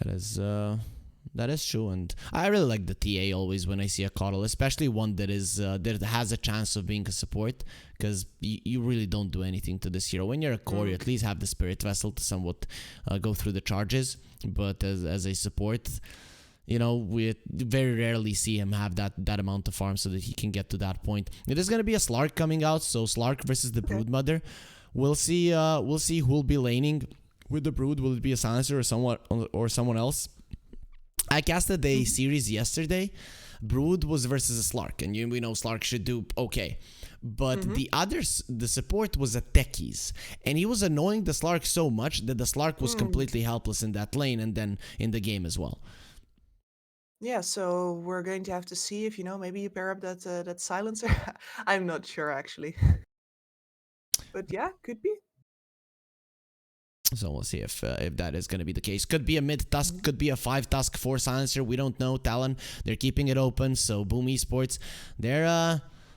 That is that is true, and I really like the TA always when I see a Coddle, especially one that is that has a chance of being a support, because you really don't do anything to this hero. When you're a core, you Mm. at least have the Spirit Vessel to somewhat go through the charges, but as a support, we very rarely see him have that amount of farm so that he can get to that point. It is going to be a Slark coming out, so Slark versus the Okay. Broodmother. We'll see. We'll see who'll be laning with the Brood. Will it be a Silencer or someone else? I casted a Mhm. series yesterday. Brood was versus a Slark, and we know Slark should do okay. But Mhm. the support was a Techies, and he was annoying the Slark so much that the Slark was Mm. completely helpless in that lane and then in the game as well. Yeah, so we're going to have to see if maybe you pair up that silencer. I'm not sure actually, but yeah, could be. So we'll see if that is going to be the case. Could be a mid tusk, Mhm. could be a 5 tusk 4 silencer. We don't know. Talon, they're keeping it open. So Boom Esports,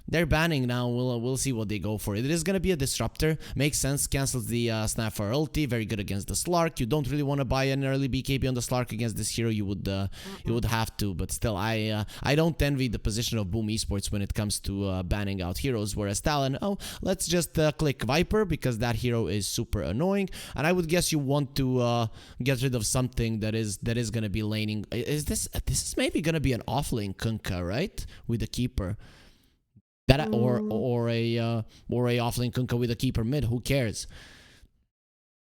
they're banning now. We'll see what they go for. It is gonna be a disruptor. Makes sense. Cancels the snap for ulti. Very good against the Slark. You don't really want to buy an early BKB on the Slark against this hero. You would Mm-mm. have to, but still, I don't envy the position of Boom Esports when it comes to banning out heroes. Whereas Talon, let's just click Viper because that hero is super annoying. And I would guess you want to get rid of something that is gonna be laning. Is this is maybe gonna be an offlane Kunkka, right? With the keeper. That Mm, or a offlane Kunkka with a keeper mid. Who cares?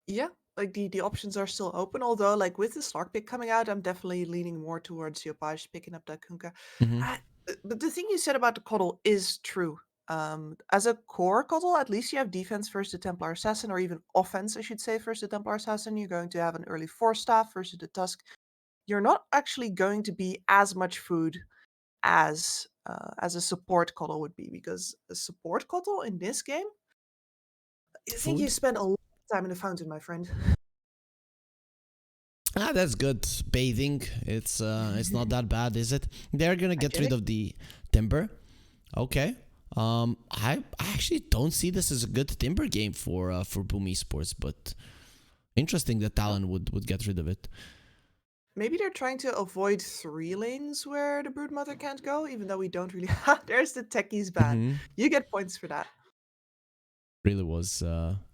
yeah, like the options are still open. Although, like with the Slark pick coming out, I'm definitely leaning more towards Yopaj picking up that Kunkka. Mm-hmm. Ah, but the thing you said about the Coddle is true. As a core Coddle, at least you have defense versus the Templar Assassin, or even offense, I should say, versus the Templar Assassin. You're going to have an early Force Staff versus the Tusk. You're not actually going to be as much food as a support Coddle would be, because a support Coddle in this game, I think you Food. spend a lot of time in the fountain, my friend. That's good. Bathing. It's not that bad, is it? They're gonna get rid Hygienic. of the timber. Okay. I actually don't see this as a good timber game for Boom Esports, but interesting that Oh, Talon would get rid of it. maybe they're trying to avoid 3 lanes where the Broodmother can't go, even though we don't really. There's the techies ban. Mm-hmm. You get points for that. Really was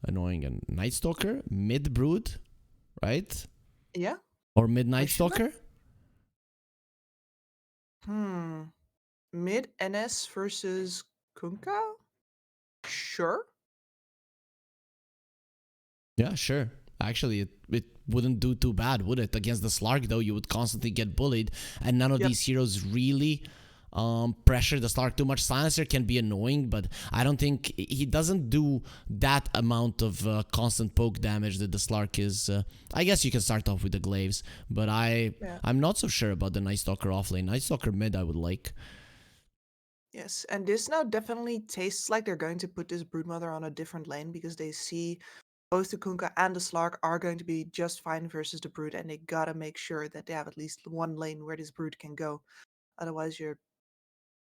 annoying. And Night Stalker, mid brood, right? Yeah, Or why Midnight shouldn't Stalker? I? Mid NS versus Kunkka? Sure. Yeah, sure. Actually, it wouldn't do too bad, would it? Against the Slark, though, you would constantly get bullied, and none of Yep. these heroes really pressure the Slark too much. Silencer can be annoying, but I don't think he doesn't do that amount of constant poke damage that the Slark is. I guess you can start off with the Glaives, but Yeah. I'm not so sure about the Night Stalker offlane. Night Stalker mid, I would like. Yes, and this now definitely tastes like they're going to put this Broodmother on a different lane because they see both the Kunkka and the Slark are going to be just fine versus the Brood, and they gotta make sure that they have at least one lane where this Brood can go. Otherwise, you're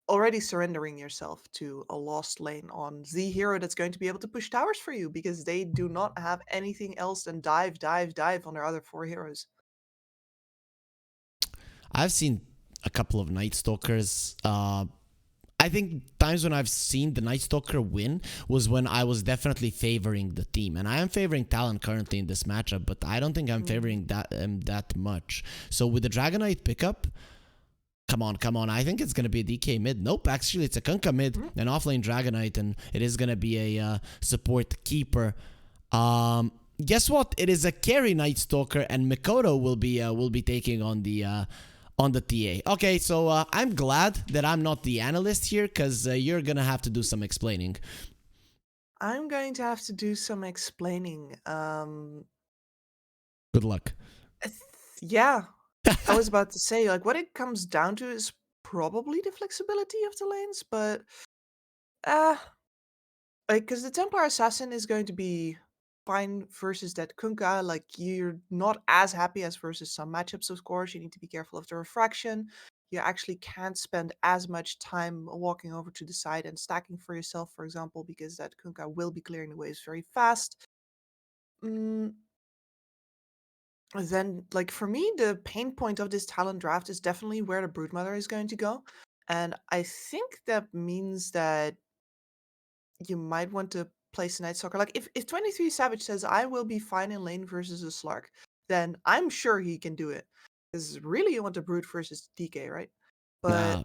already surrendering yourself to a lost lane on the hero that's going to be able to push towers for you because they do not have anything else than dive, dive, dive on their other 4 heroes. I've seen a couple of Night Stalkers. I think times when I've seen the Night Stalker win was when I was definitely favoring the team, and I am favoring Talon currently in this matchup, but I don't think I'm Mm. favoring that much. So with the Dragonite pickup, come on, come on. I think it's gonna be a DK mid. Nope, actually it's a Kunkka mid, Mhm. an offlane Dragonite, and it is gonna be a support keeper. Guess what? It is a carry Night Stalker, and Mikoto will be taking on the TA. Okay, so I'm glad that I'm not the analyst here because you're gonna have to do some explaining. I'm going to have to do some explaining. Good luck. Yeah, I was about to say, like, what it comes down to is probably the flexibility of the lanes, but uh like, because the Templar Assassin is going to be fine versus that Kunkka. Like, you're not as happy as versus some matchups, of course. You need to be careful of the refraction. You actually can't spend as much time walking over to the side and stacking for yourself, for example, because that Kunkka will be clearing the waves very fast. Mm, then, like, for me, the pain point of this talent draft is definitely where the Broodmother is going to go. And I think that means that you might want to place a Night Stalker. Like, if 23 Savage says, I will be fine in lane versus a Slark, then I'm sure he can do it. Because really, you want a Brood versus DK, right? But Uh,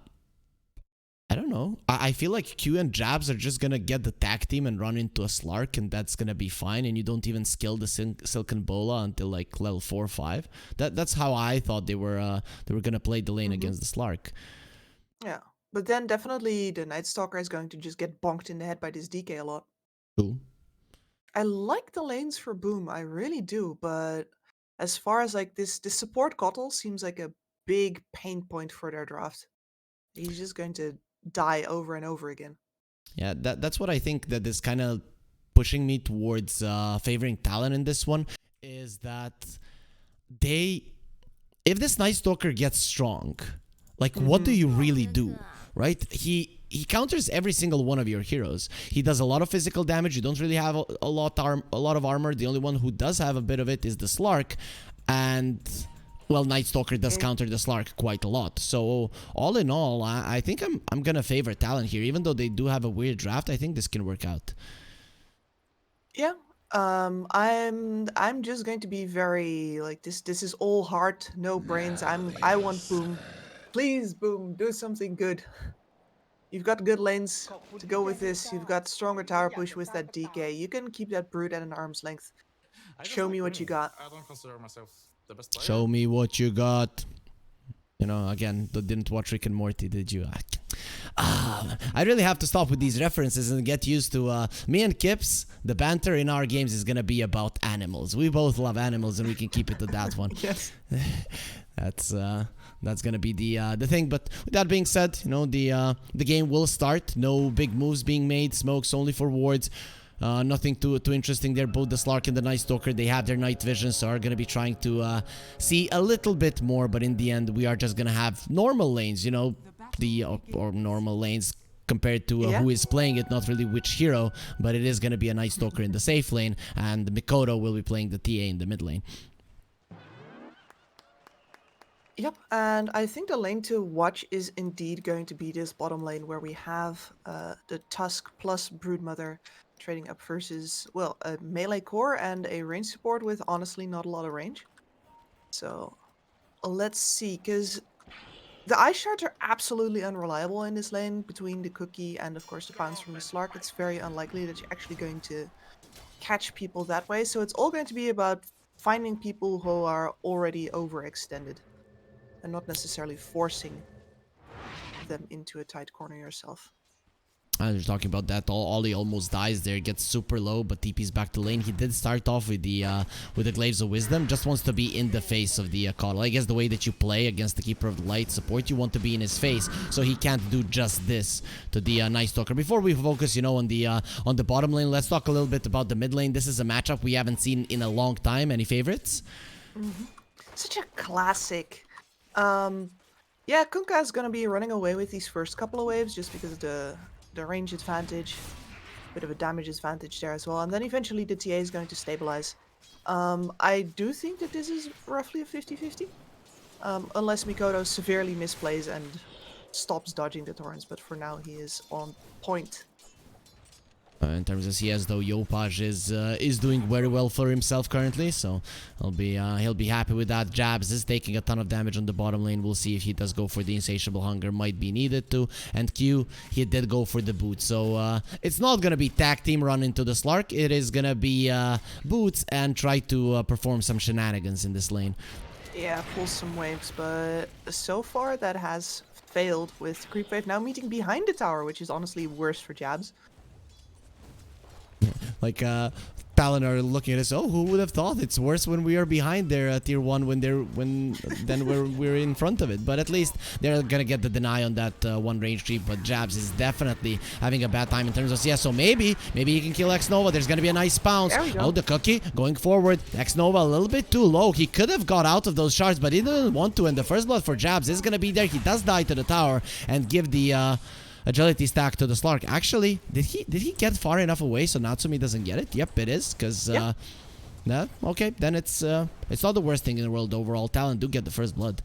I don't know. I feel like Q and Jabs are just gonna get the tag team and run into a Slark, and that's gonna be fine. And you don't even skill the Silken Bola until like level 4 or 5. That's how I thought they were gonna play the lane mhm, against the Slark. yeah. But then definitely the Night Stalker is going to just get bonked in the head by this DK a lot. Cool. I like the lanes for Boom, I really do, but as far as like this support Kotl seems like a big pain point for their draft. He's just going to die over and over again. Yeah, that's what I think that is kind of pushing me towards favoring Talon in this one. Is that they, if this Night Stalker gets strong, like what do Mm-hmm. you really do, right? He counters every single one of your heroes. He does a lot of physical damage. You don't really have a lot of armor. The only one who does have a bit of it is the Slark, and well, Night Stalker does counter the Slark quite a lot. So all in all, I think I'm gonna favor Talon here, even though they do have a weird draft. I think this can work out. Yeah. I'm just going to be very like this is all heart, no brains. I want Boom. Please, Boom, do something good. You've got good lanes to go with this. You've got stronger tower push with that DK. You can keep that Brood at an arm's length. Show me what you got. I don't consider myself the best player. Show me what you got. You know, again, didn't watch Rick and Morty, did you? I really have to stop with these references and get used to me and Kips. The banter in our games is gonna be about animals. We both love animals, and we can keep it to that one. Yes. That's gonna be the thing. But with that being said, you know, the game will start. No big moves being made. Smokes only for wards. Nothing too interesting there. Both the Slark and the Night Stalker, they have their night vision, so are going to be trying to see a little bit more. But in the end, we are just going to have normal lanes, you know, or normal lanes compared to Yeah. who is playing it, not really which hero, but it is going to be a Night Stalker in the safe lane, and Mikoto will be playing the TA in the mid lane. Yep, and I think the lane to watch is indeed going to be this bottom lane where we have the Tusk plus Broodmother trading up versus, well, a melee core and a range support with honestly not a lot of range. So let's see, because the ice shards are absolutely unreliable in this lane between the cookie and of course the bounce from the Slark. It's very unlikely that you're actually going to catch people that way. So it's all going to be about finding people who are already overextended and not necessarily forcing them into a tight corner yourself. You're talking about that. Ollie almost dies there, gets super low, but TP's back to lane. He did start off with the Glaives of Wisdom. Just wants to be in the face of the Coddle. I guess the way that you play against the Keeper of the Light support, you want to be in his face, so he can't do just this to the Night Stalker. Before we focus, you know, on the bottom lane, let's talk a little bit about the mid lane. This is a matchup we haven't seen in a long time. Any favorites? Such a classic. Yeah, Kunkka is gonna be running away with these first couple of waves just because of the range advantage, bit of a damage advantage there as well, and then eventually the TA is going to stabilize. I do think that this is roughly a 50-50, unless Mikoto severely misplays and stops dodging the torrents, but for now he is on point. In terms of CS, though, Yopaj is doing very well for himself currently, so he'll be happy with that. Jabs is taking a ton of damage on the bottom lane. We'll see if he does go for the Insatiable Hunger, might be needed to. And Q, he did go for the boot, so it's not gonna be tag team run into the Slark. It is gonna be boots and try to perform some shenanigans in this lane. Yeah, pull some waves, but so far that has failed with Creep Wave now meeting behind the tower, which is honestly worse for Jabs. Like Talon are looking at us. Oh, who would have thought? It's worse when we are behind their tier 1 than we're in front of it. But at least they're gonna get the deny on that one range creep. But Jabs is definitely having a bad time in terms of CS. So maybe he can kill X Nova. There's gonna be a nice bounce. There we go. Oh, the cookie going forward. X Nova a little bit too low. He could have got out of those shards, but he didn't want to. And the first blood for Jabs is gonna be there. He does die to the tower and give the agility stack to the Slark. Actually, did he get far enough away so Natsumi doesn't get it? Yep, it is, because Yeah, okay, then it's not the worst thing in the world overall. Talon do get the first blood.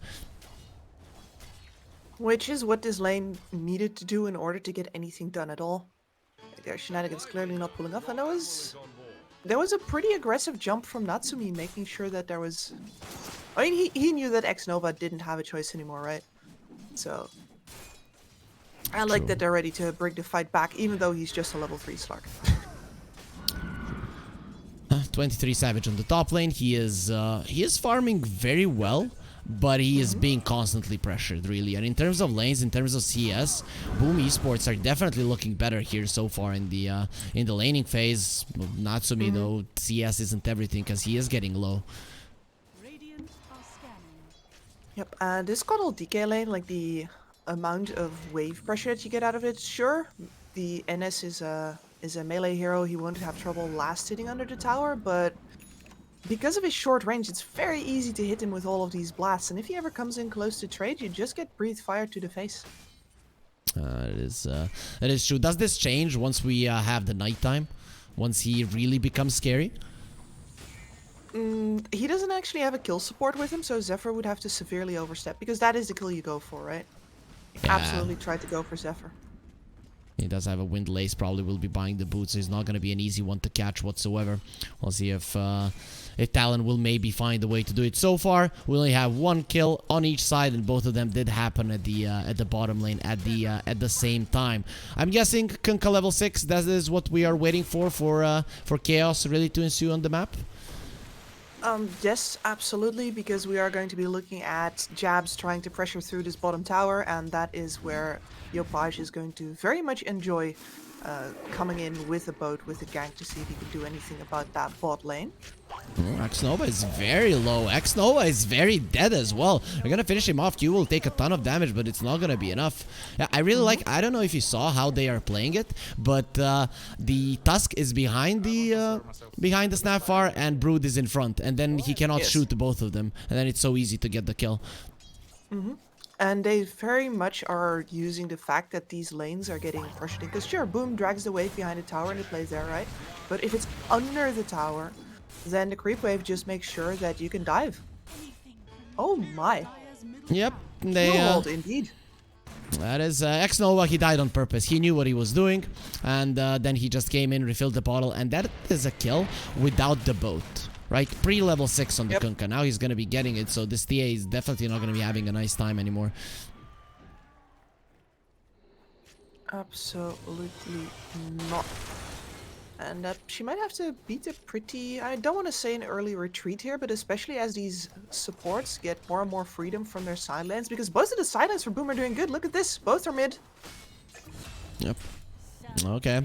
Which is what this lane needed to do in order to get anything done at all. Their shenanigans clearly not pulling off, and there was a pretty aggressive jump from Natsumi, making sure that there was... I mean, he knew that X-Nova didn't have a choice anymore, right? So... I like that they're ready to bring the fight back, even though he's just a level 3 Slark. 23 Savage on the top lane. He is farming very well, but he is being constantly pressured, really. And in terms of lanes, in terms of CS, Boom Esports are definitely looking better here so far in the laning phase. Natsumi, though, CS isn't everything because he is getting low. Yep, this Coddle DK lane, like the amount of wave pressure that you get out of it, sure, the NS is a melee hero, he won't have trouble last hitting under the tower, but because of his short range, it's very easy to hit him with all of these blasts, and if he ever comes in close to trade, you just get breathed fire to the face. It is true. Does this change once we have the nighttime? Once he really becomes scary? He doesn't actually have a kill support with him, so Zephyr would have to severely overstep, because that is the kill you go for, right? Yeah. Absolutely try to go for Zephyr. He does have a Wind Lace, probably will be buying the boots, so he's not going to be an easy one to catch whatsoever. We'll see if Talon will maybe find a way to do it. So far, we only have one kill on each side, and both of them did happen at the bottom lane at the same time. I'm guessing Kunkka level 6, that is what we are waiting for chaos really to ensue on the map. Yes, absolutely, because we are going to be looking at Jabs trying to pressure through this bottom tower, and that is where Yopaj is going to very much enjoy coming in with a boat, with a gank, to see if he can do anything about that bot lane. X-Nova is very low. X-Nova is very dead as well. We're gonna finish him off. Q will take a ton of damage, but it's not gonna be enough. Yeah, I really like... I don't know if you saw how they are playing it, but the Tusk is behind the Snapfire, and Brood is in front, and then he cannot shoot both of them, and then it's so easy to get the kill. And they very much are using the fact that these lanes are getting pressured in, because sure, Boom drags the wave behind the tower and it plays there, right? But if it's under the tower, then the creep wave just makes sure that you can dive. Oh my. Yep. Hold, indeed. That is X-Nova. He died on purpose. He knew what he was doing, and then he just came in, refilled the bottle, and that is a kill without the boat. Right? Pre-level 6 on the Kunkka. Now he's going to be getting it, so this TA is definitely not going to be having a nice time anymore. Absolutely not. And she might have to beat a pretty... I don't want to say an early retreat here, but especially as these supports get more and more freedom from their side lanes, because both of the side lanes for Boom are doing good. Look at this. Both are mid. Yep. Okay.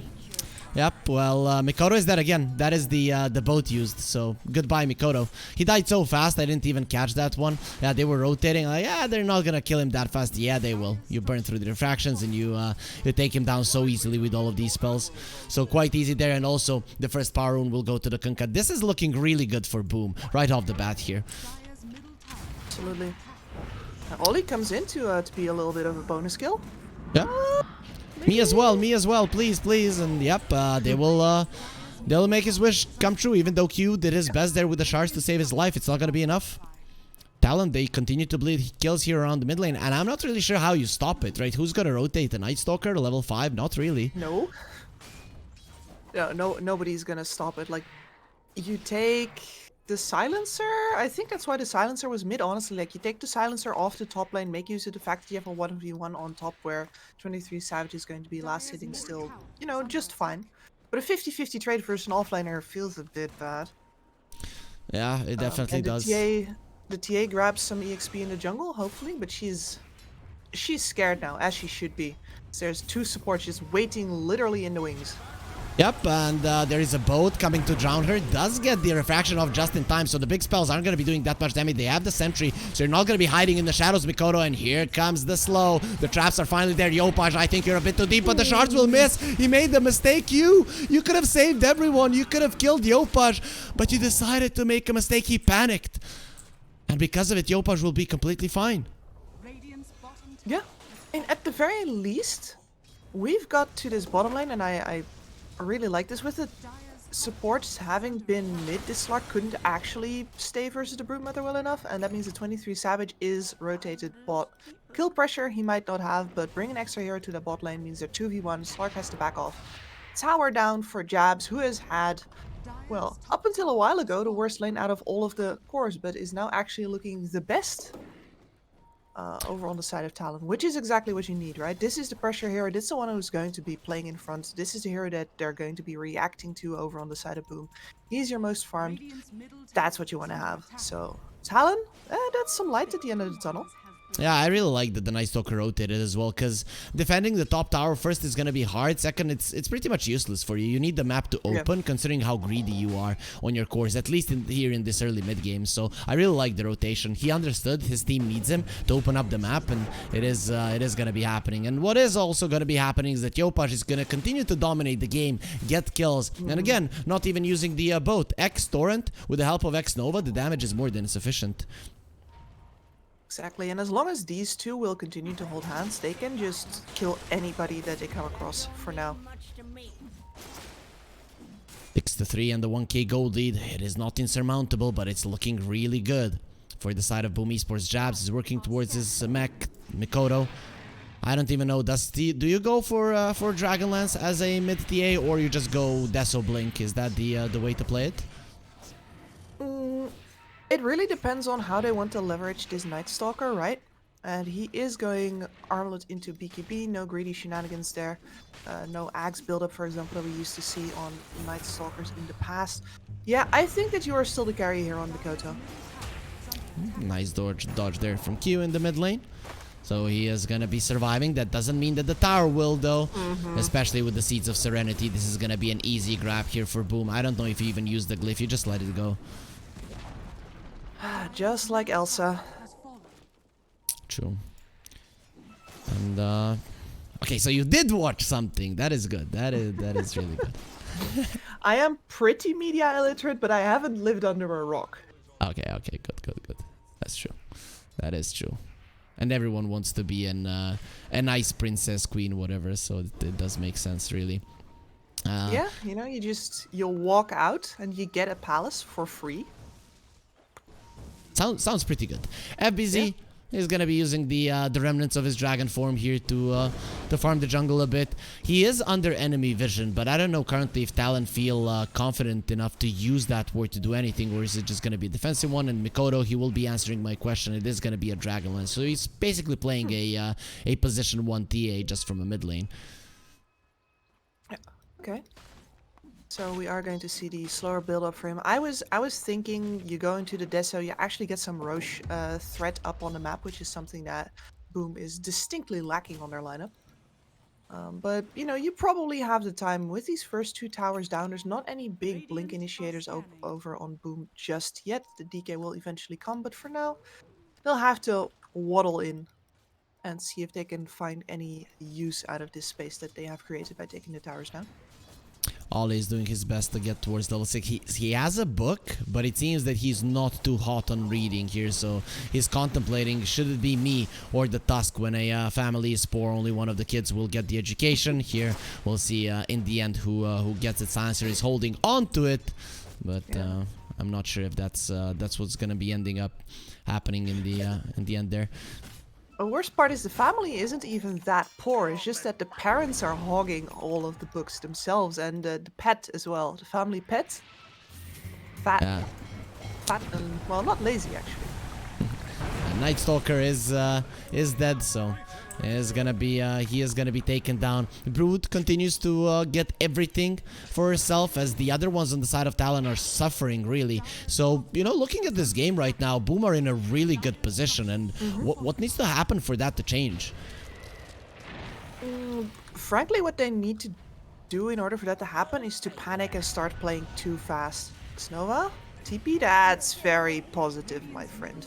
Yep, well, Mikoto is dead again. That is the boat used, so goodbye, Mikoto. He died so fast, I didn't even catch that one. Yeah, they were rotating. Like, yeah, they're not gonna kill him that fast. Yeah, they will. You burn through the refractions, and you take him down so easily with all of these spells. So quite easy there, and also the first power rune will go to the Kunkka. This is looking really good for Boom, right off the bat here. Absolutely. Oli comes in to be a little bit of a bonus kill. Yeah. Me as well, please, and yep, they'll make his wish come true, even though Q did his best there with the shards to save his life. It's not gonna be enough. Talon, they continue to bleed kills here around the mid lane, and I'm not really sure how you stop it, right? Who's gonna rotate the Night Stalker to level 5? Not really. No. No, nobody's gonna stop it. Like, you take the Silencer? I think that's why the Silencer was mid, honestly. Like, you take the Silencer off the top lane, make use of the fact that you have a 1v1 on top where 23 Savage is going to be last hitting still, you know, just fine. But a 50-50 trade versus an offlaner feels a bit bad. Yeah, it definitely does. The TA grabs some EXP in the jungle, hopefully, but she's scared now, as she should be. So there's two supports just waiting literally in the wings. Yep, and there is a boat coming to drown her. Does get the refraction off just in time, so the big spells aren't going to be doing that much damage. They have the sentry, so you're not going to be hiding in the shadows, Mikoto, and here comes the slow. The traps are finally there. Yopaj, I think you're a bit too deep, but the shards will miss. He made the mistake. You could have saved everyone. You could have killed Yopaj, but you decided to make a mistake. He panicked. And because of it, Yopaj will be completely fine. Yeah, and at the very least, we've got to this bottom lane, and I really like this with it. supports having been mid, this Slark couldn't actually stay versus the Broodmother well enough, and that means the 23 Savage is rotated bot. Kill pressure he might not have, but bring an extra hero to the bot lane means they're 2v1, Slark has to back off. Tower down for Jabs, who has had, well, up until a while ago, the worst lane out of all of the cores, but is now actually looking the best over on the side of Talon, which is exactly what you need, right? This is the pressure hero. This is the one who's going to be playing in front. This is the hero that they're going to be reacting to over on the side of Boom. He's your most farmed. That's what you want to have. So Talon, that's some light at the end of the tunnel. Yeah, I really like that the Night Stalker rotated as well, because defending the top tower first is going to be hard. Second, it's pretty much useless for you. You need the map to open, considering how greedy you are on your cores, at least here in this early mid game. So I really like the rotation. He understood his team needs him to open up the map, and it is going to be happening. And what is also going to be happening is that Yopaj is going to continue to dominate the game, get kills, and again, not even using the boat. X Torrent, with the help of X Nova, the damage is more than sufficient. Exactly, and as long as these two will continue to hold hands, they can just kill anybody that they come across for now. 6-3 and the 1k gold lead. It is not insurmountable, but it's looking really good for the side of Boom Esports. Jabs is working towards his mech, Mikoto. I don't even know, do you go for Dragonlance as a mid TA, or you just go Deso Blink? Is that the way to play it? It really depends on how they want to leverage this Night Stalker, right? And he is going Armlet into BKB, no greedy shenanigans there. No Axe buildup, for example, that we used to see on Night Stalkers in the past. Yeah, I think that you are still the carry here on Mikoto. Nice dodge there from Q in the mid lane. So he is going to be surviving. That doesn't mean that the tower will, though. Especially with the Seeds of Serenity. This is going to be an easy grab here for Boom. I don't know if you even use the glyph. You just let it go. Just like Elsa. True. And okay, so you did watch something. That is good. That is really good. I am pretty media illiterate, but I haven't lived under a rock. Okay, good. That's true. That is true. And everyone wants to be a nice princess, queen, whatever. So it does make sense, really. Yeah, you know, you'll walk out and you get a palace for free. Sounds pretty good. FBZ is gonna be using the remnants of his dragon form here to farm the jungle a bit. He is under enemy vision, but I don't know currently if Talon feel confident enough to use that ward to do anything, or is it just gonna be a defensive one? And Mikoto, he will be answering my question. It is gonna be a Dragonlance, so he's basically playing a position 1 TA just from a mid lane. Okay. So we are going to see the slower build up for him. I was thinking you go into the Deso, you actually get some Roche threat up on the map, which is something that Boom is distinctly lacking on their lineup. But you know, you probably have the time with these first 2 towers down. There's not any big blink initiators over on Boom just yet. The DK will eventually come, but for now, they'll have to waddle in and see if they can find any use out of this space that they have created by taking the towers down. Ollie is doing his best to get towards level 6. He has a book, but it seems that he's not too hot on reading here, so he's contemplating, should it be me or the Tusk? When a family is poor, only one of the kids will get the education. Here, we'll see in the end who gets its answer. Is holding on to it, but I'm not sure if that's what's gonna be ending up happening in the end there. The worst part is the family isn't even that poor. It's just that the parents are hogging all of the books themselves, and the pet as well. The family pet. Fat and, well, not lazy actually. Night Stalker is dead, so he is gonna be taken down. Brood continues to get everything for herself, as the other ones on the side of Talon are suffering, really. So, you know, looking at this game right now, Boom are in a really good position, and what needs to happen for that to change? Frankly, what they need to do in order for that to happen is to panic and start playing too fast. Xnova? TP? That's very positive, my friend.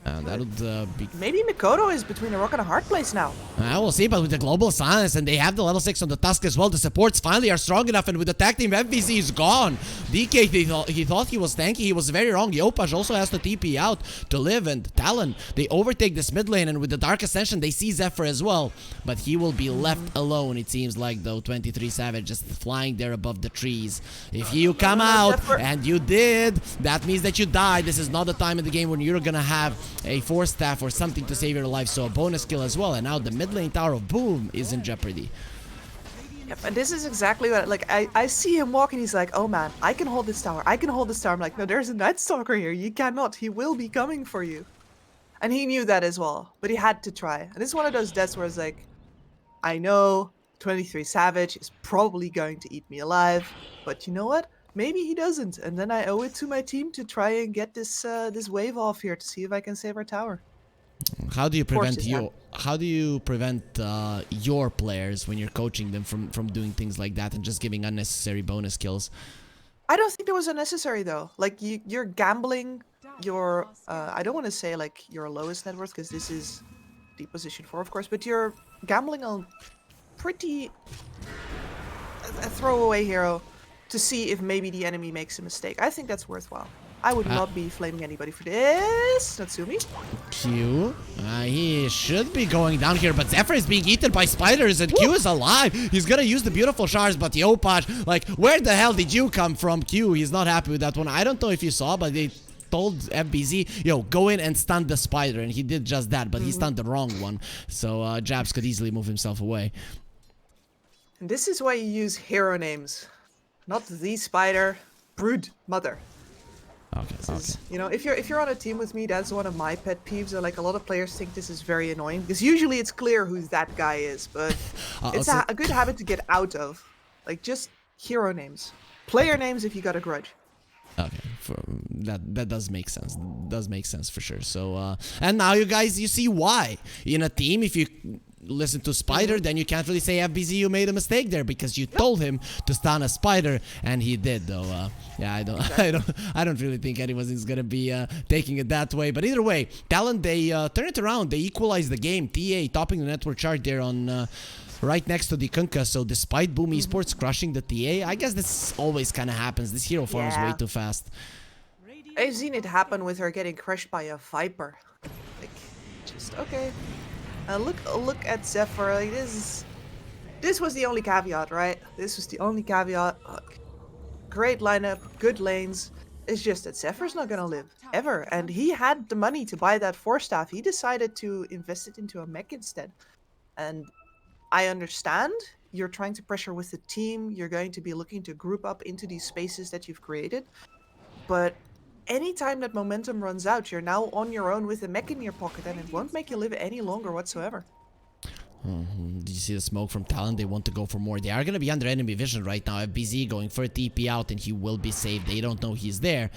That would be... Maybe Mikoto is between a rock and a hard place now. We'll see, but with the global silence, and they have the level 6 on the Tusk as well, the supports finally are strong enough, and with the tag team, FBC is gone. DK, he thought he was tanky, he was very wrong. Yopaj also has to TP out to live, and Talon, they overtake this mid lane, and with the Dark Ascension, they see Zephyr as well. But he will be left alone, it seems like, though. 23 Savage just flying there above the trees. If you come out, and you did, that means that you died. This is not the time in the game when you're gonna have a Force Staff or something to save your life, so a bonus kill as well. And now the mid lane tower of Boom is in jeopardy. Yep, and this is exactly what, like, I see him walking, he's like, oh man, I can hold this tower, I can hold this tower. I'm like, no, there's a Night Stalker here, you cannot, he will be coming for you. And he knew that as well, but he had to try. And this is one of those deaths where it's like, I know 23 Savage is probably going to eat me alive, but you know what? Maybe he doesn't, and then I owe it to my team to try and get this this wave off here to see if I can save our tower. How do you prevent your players when you're coaching them from doing things like that and just giving unnecessary bonus kills? I don't think there was unnecessary though. Like you're gambling your I don't want to say like your lowest net worth because this is the position 4 of course, but you're gambling on pretty a throwaway hero to see if maybe the enemy makes a mistake. I think that's worthwhile. I would not be flaming anybody for this. Natsumi. Q. He should be going down here, but Zephyr is being eaten by spiders and Q is alive. He's gonna use the beautiful shards, but Yopaj, like, where the hell did you come from, Q? He's not happy with that one. I don't know if you saw, but they told FBZ, yo, go in and stun the spider, and he did just that, but he stunned the wrong one. So Jabs could easily move himself away. And this is why you use hero names. Not the spider, brood mother. Okay, you know, if you're on a team with me, that's one of my pet peeves. Like a lot of players think this is very annoying because usually it's clear who that guy is, but it's a good habit to get out of. Like just hero names, player names if you got a grudge. Okay, that does make sense. Does make sense for sure. So and now you guys, you see why in a team if you listen to Spider, then you can't really say FBZ you made a mistake there because you told him to stun a spider and he did though. Yeah, I don't really think anyone is gonna be taking it that way. But either way, Talon, they turn it around. They equalize the game. TA topping the network chart there on right next to the Kunkka. So despite Boom Esports crushing the TA, I guess this always kind of happens. This hero farms way too fast. I've seen it happen with her getting crushed by a Viper. Like, just okay. Look at Zephyr. Like, this was the only caveat, right? This was the only caveat. Look, great lineup, good lanes. It's just that Zephyr's not gonna live ever, and he had the money to buy that Force Staff. He decided to invest it into a mech instead. And I understand you're trying to pressure with the team. You're going to be looking to group up into these spaces that you've created, but anytime that momentum runs out, you're now on your own with a mech in your pocket, and it won't make you live any longer whatsoever. Did you see the smoke from Talon? They want to go for more. They are going to be under enemy vision right now. FBZ going for a TP out, and he will be saved. They don't know he's there.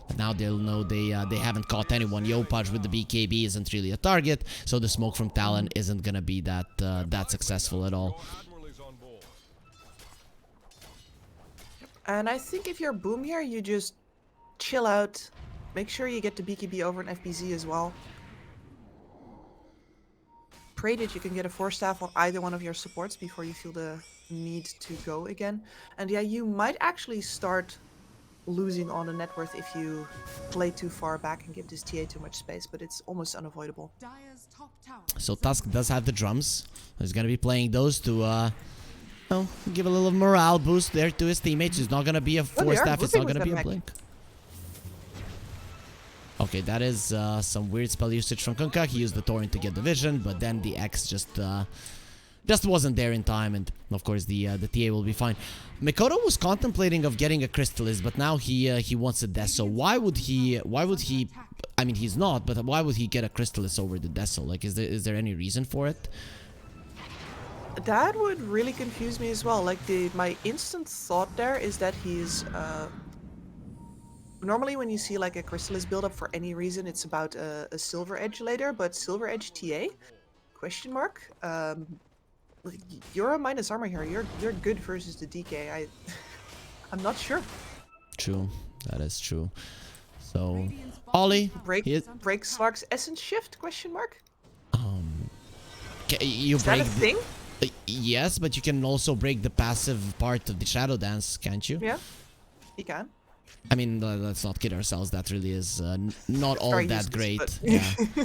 But now they'll know they haven't caught anyone. Yopaj with the BKB isn't really a target, so the smoke from Talon isn't going to be that successful at all. And I think if you're Boom here, you just chill out. Make sure you get the BKB over an FBZ as well. Pray that you can get a Force Staff on either one of your supports before you feel the need to go again. And yeah, you might actually start losing on a net worth if you play too far back and give this TA too much space, but it's almost unavoidable. So Tusk does have the drums. He's gonna be playing those to give a little morale boost there to his teammates. It's not gonna be a Force Staff, it's not gonna be a Blink. Okay, that is some weird spell usage from Kunkka. He used the Torrent to get the vision, but then the X just wasn't there in time, and of course the TA will be fine. Mikoto was contemplating of getting a Crystallis, but now he wants a Deso. So why would he? I mean, he's not, but why would he get a Crystallis over the Deso? Like, is there any reason for it? That would really confuse me as well. Like, my instant thought there is that he's normally when you see like a Crystallis build up for any reason, it's about a Silver Edge later, but Silver Edge TA? Question mark? Like, you're a minus armor here. You're good versus the DK. I'm not sure. True, that is true. So, Ollie, Break Slark's essence shift? Question mark. you Is that break a thing? yes, but you can also break the passive part of the Shadow Dance, can't you? Yeah, you can. I mean, let's not kid ourselves. That really is not all Very that useless, great. but- Yeah.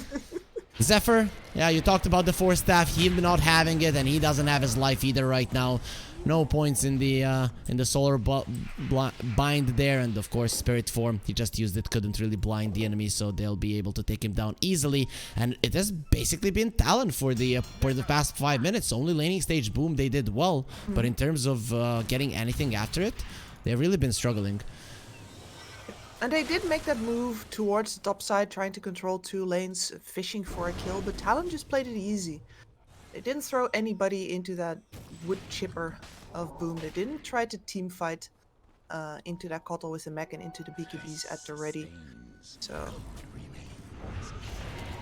Zephyr, yeah, you talked about the 4 staff. He not having it, and he doesn't have his life either right now. No points in the solar bind there, and of course spirit form. He just used it, couldn't really blind the enemy, so they'll be able to take him down easily. And it has basically been Talon for the past 5 minutes. Only laning stage boom they did well, but in terms of getting anything after it, they've really been struggling. And they did make that move towards the top side, trying to control 2 lanes, fishing for a kill, but Talon just played it easy. They didn't throw anybody into that wood chipper of boom. They didn't try to team fight into that Kotl with the mech and into the BKBs at the ready. So...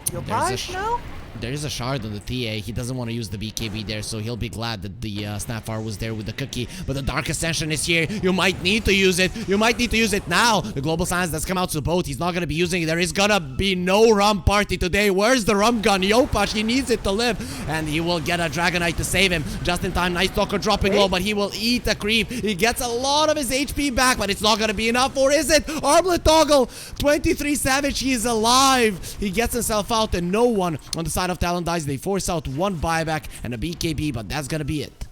Yopaj now? There is a shard on the TA. He doesn't want to use the BKB there, so he'll be glad that the Snapfire was there with the cookie. But the Dark Ascension is here. You might need to use it. You might need to use it now. The Global Silence that's come out to both. He's not going to be using it. There is going to be no rum party today. Where's the rum gun? Yopaj, he needs it to live. And he will get a Dragonite to save him. Just in time, Night Stalker dropping low, but he will eat a creep. He gets a lot of his HP back, but it's not going to be enough. Or is it? Armlet Toggle, 23 Savage, he is alive. He gets himself out, and no one on the side of Talon dies. They force out 1 buyback and a BKB, but that's gonna be it.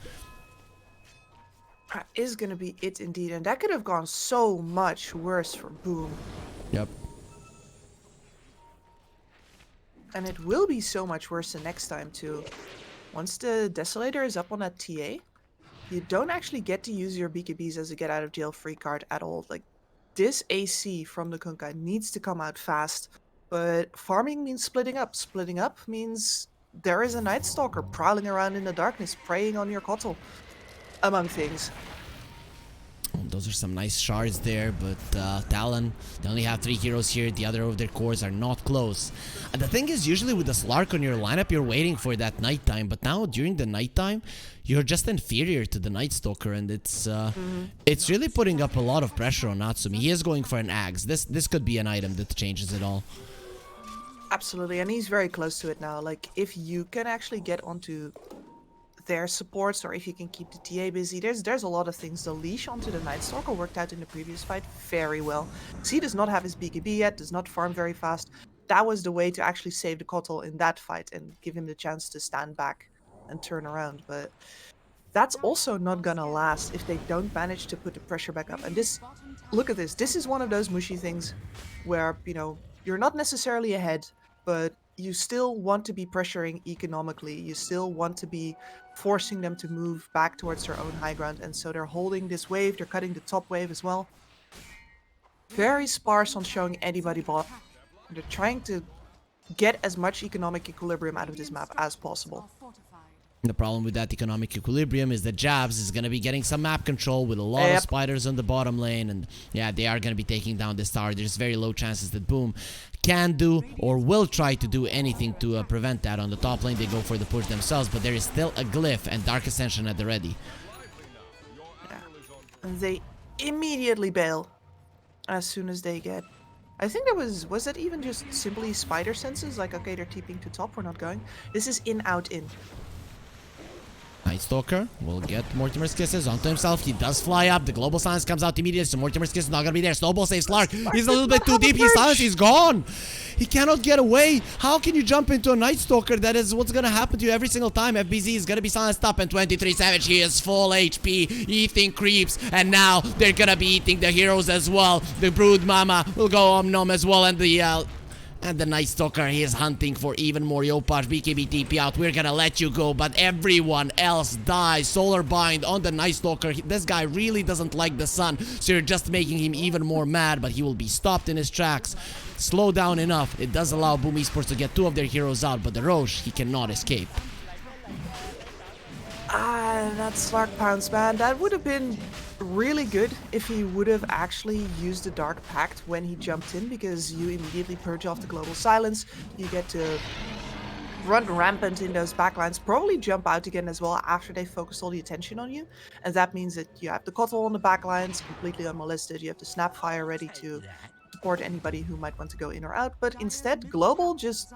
That is gonna be it indeed, and that could have gone so much worse for Boom. Yep. And it will be so much worse the next time too. Once the Desolator is up on that TA, you don't actually get to use your BKBs as a get out of jail free card at all. Like, this AC from the Kunkka needs to come out fast. But farming means splitting up. Splitting up means there is a Night Stalker prowling around in the darkness, preying on your Kotl, among things. Those are some nice shards there, but Talon, they only have 3 heroes here. The other of their cores are not close. And the thing is, usually with the Slark on your lineup, you're waiting for that nighttime. But now, during the nighttime, you're just inferior to the Night Stalker, and it's really putting up a lot of pressure on Natsumi. He is going for an Axe. This could be an item that changes it all. Absolutely, and he's very close to it now. Like, if you can actually get onto their supports, or if you can keep the TA busy, there's a lot of things. The leash onto the Night Stalker worked out in the previous fight very well. He does not have his BKB yet, does not farm very fast. That was the way to actually save the Kotl in that fight and give him the chance to stand back and turn around. But that's also not gonna last if they don't manage to put the pressure back up. And this, look at this. This is one of those mushy things where, you know, you're not necessarily ahead, but you still want to be pressuring economically. You still want to be forcing them to move back towards their own high ground. And so they're holding this wave. They're cutting the top wave as well. Very sparse on showing anybody bot. They're trying to get as much economic equilibrium out of this map as possible. The problem with that economic equilibrium is that Jabs is going to be getting some map control with a lot of spiders on the bottom lane, and yeah, they are going to be taking down this tower. There's very low chances that Boom can do or will try to do anything to prevent that. On the top lane, they go for the push themselves, but there is still a Glyph and Dark Ascension at the ready. Yeah. And they immediately bail as soon as they get... I think that was that even just simply spider senses? Like, okay, they're TPing to top, we're not going. This is in, out, in. Night Stalker will get Mortimer's Kisses onto himself. He does fly up. The Global Silence comes out immediately, so Mortimer's Kiss is not going to be there. Snowball saves Slark. He's a little bit too deep. He's silenced. He's gone. He cannot get away. How can you jump into a Night Stalker? That is what's going to happen to you every single time. FBZ is going to be silenced up, and 23 Savage, he is full HP. Eating creeps, and now they're going to be eating the heroes as well. The Brood Mama will go Om-Nom as well, and the Night Stalker, he is hunting for even more. Yopaj, BKB TP out. We're gonna let you go, but everyone else dies. Solar Bind on the Night Stalker. This guy really doesn't like the sun, so you're just making him even more mad, but he will be stopped in his tracks. Slow down enough. It does allow Boom Esports to get 2 of their heroes out, but the Roche, he cannot escape. That Slark pounce, man. That would have been really good if he would have actually used the Dark Pact when he jumped in, because you immediately purge off the Global Silence. You get to run rampant in those backlines, probably jump out again as well after they focus all the attention on you. And that means that you have the Kotl on the backlines completely unmolested. You have the Snapfire ready to support anybody who might want to go in or out. But instead, Global just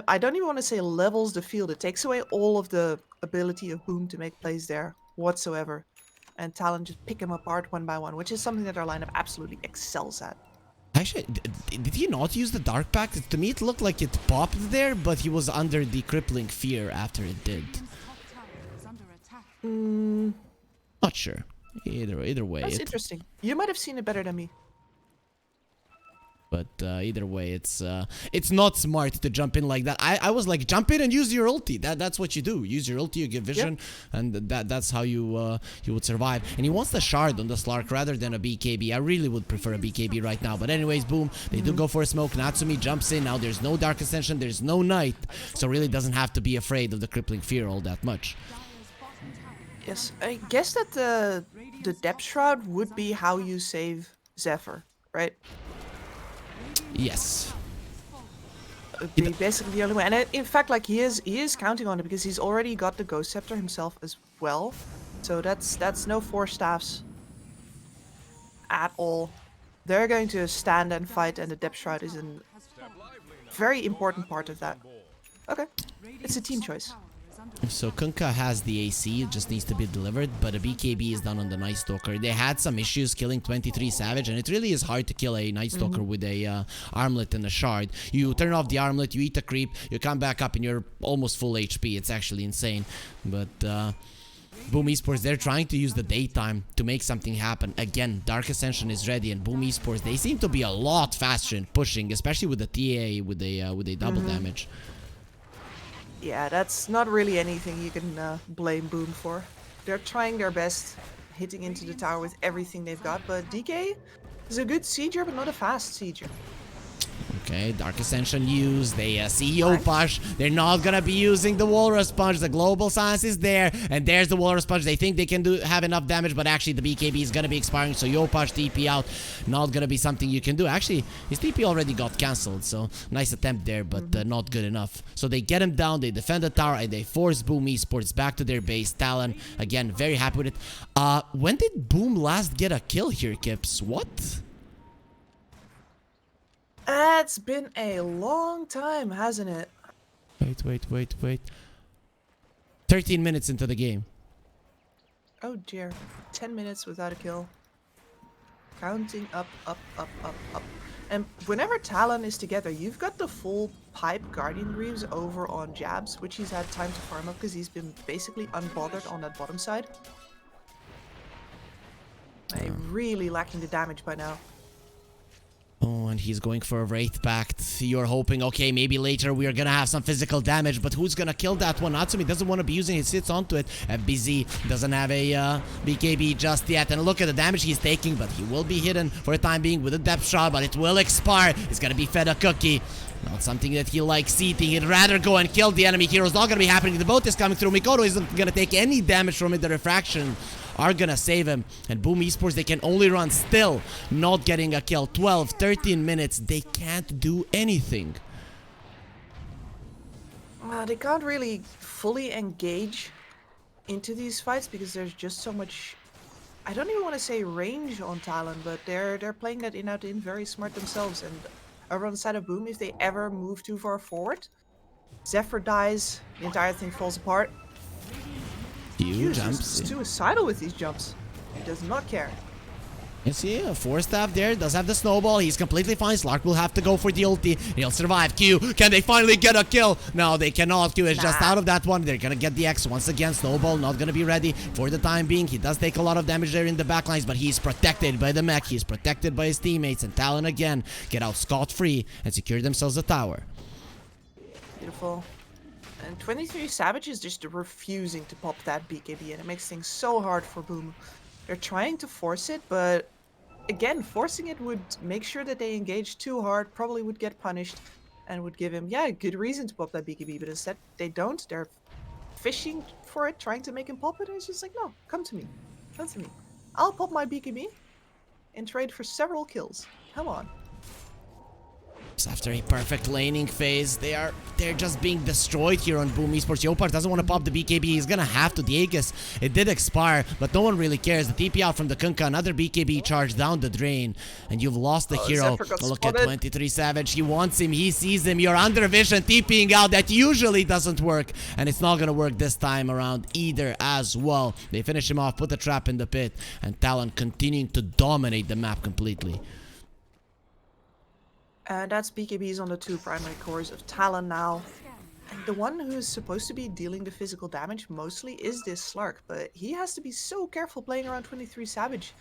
I don't even want to say levels the field. It takes away all of the ability of Boom to make plays there whatsoever. And Talon just pick him apart one by one, which is something that our lineup absolutely excels at. Actually, did he not use the Dark Pact? To me, it looked like it popped there, but he was under the crippling fear after it did. Not sure. Either way. That's interesting. You might have seen it better than me. But either way, it's not smart to jump in like that. I was like, jump in and use your ulti. That's what you do. Use your ulti, you give vision, and that's how you would survive. And he wants the shard on the Slark rather than a BKB. I really would prefer a BKB right now. But anyways, boom, they do go for a smoke. Natsumi jumps in. Now there's no Dark Ascension, there's no Knight, so really doesn't have to be afraid of the crippling fear all that much. Yes, I guess that the Depth Shroud would be how you save Zephyr, right? Yes. It'd be basically the only way. And in fact, like he is counting on it because he's already got the Ghost Scepter himself as well. So that's no 4 staffs at all. They're going to stand and fight, and the Depth Shroud is a very important part of that. Okay, it's a team choice. So Kunkka has the AC, it just needs to be delivered, but a BKB is done on the Night Stalker. They had some issues killing 23 Savage, and it really is hard to kill a Night Stalker with a armlet and a shard. You turn off the armlet, you eat a creep, you come back up and you're almost full HP. It's actually insane. But Boom Esports, they're trying to use the daytime to make something happen. Again, Dark Ascension is ready, and Boom Esports, they seem to be a lot faster in pushing, especially with the TA with a double damage. Yeah, that's not really anything you can blame Boom for. They're trying their best, hitting into the tower with everything they've got, but DK is a good sieger, but not a fast sieger. Okay, Dark Ascension used, they CEO push, they're not gonna be using the Walrus Punch, the Global Silence is there, and there's the Walrus Punch. They think they can have enough damage, but actually the BKB is gonna be expiring, so Yopash TP out, not gonna be something you can do. Actually, his TP already got cancelled, so nice attempt there, but not good enough. So they get him down, they defend the tower, and they force Boom Esports back to their base. Talon, again, very happy with it. When did Boom last get a kill here, Kips? What? It's been a long time, hasn't it? Wait. 13 minutes into the game. Oh dear. 10 minutes without a kill. Counting up. And whenever Talon is together, you've got the full pipe Guardian Greaves over on Jabs, which he's had time to farm up because he's been basically unbothered on that bottom side. I'm really lacking the damage by now. Oh, and he's going for a Wraith Pact. You're hoping, okay, maybe later we are gonna have some physical damage, but who's gonna kill that one? Natsumi doesn't want to be using it, sits onto it. FBZ doesn't have a BKB just yet, and look at the damage he's taking, but he will be hidden for the time being with a Depth Shot, but it will expire. He's gonna be fed a cookie. Not something that he likes eating. He'd rather go and kill the enemy hero. It's not gonna be happening. The boat is coming through. Mikoto isn't gonna take any damage from it. The refraction are gonna save him, and Boom Esports, they can only run, still not getting a kill. 12, 13 minutes, they can't do anything. They can't really fully engage into these fights because there's just so much, I don't even want to say range on Talon, but they're playing that in out in very smart themselves. And over on the side of Boom, if they ever move too far forward, Zephyr dies, the entire thing falls apart. Huge He's jumps. suicidal with these jumps. He does not care. You see, a 4-staff there, does have the snowball, he's completely fine. Slark will have to go for the ulti, he'll survive. Q, can they finally get a kill? No, they cannot. Q is just out of that one. They're gonna get the X once again. Snowball not gonna be ready for the time being. He does take a lot of damage there in the backlines, but he's protected by the mech, he's protected by his teammates, and Talon again get out scot-free and secure themselves a tower. Beautiful. And 23 Savage is just refusing to pop that BKB, and it makes things so hard for Boom. They're trying to force it, but again, forcing it would make sure that they engage too hard, probably would get punished, and would give him, yeah, a good reason to pop that BKB, but instead they don't. They're fishing for it, trying to make him pop it, and it's just like, no, come to me. Come to me. I'll pop my BKB and trade for several kills. Come on. After a perfect laning phase, they're just being destroyed here on Boom Esports. Yopar doesn't want to pop the BKB. He's gonna have to. The Aegis, it did expire, but no one really cares. The TP out from the Kunkka, another BKB charge down the drain, and you've lost the hero. Look at 23 Savage. He wants him. He sees him. You're under vision, TPing out. That usually doesn't work, and it's not gonna work this time around either as well. They finish him off, put the trap in the pit, and Talon continuing to dominate the map completely. And that's BKBs on the 2 primary cores of Talon now. And the one who's supposed to be dealing the physical damage mostly is this Slark, but he has to be so careful playing around 23 Savage.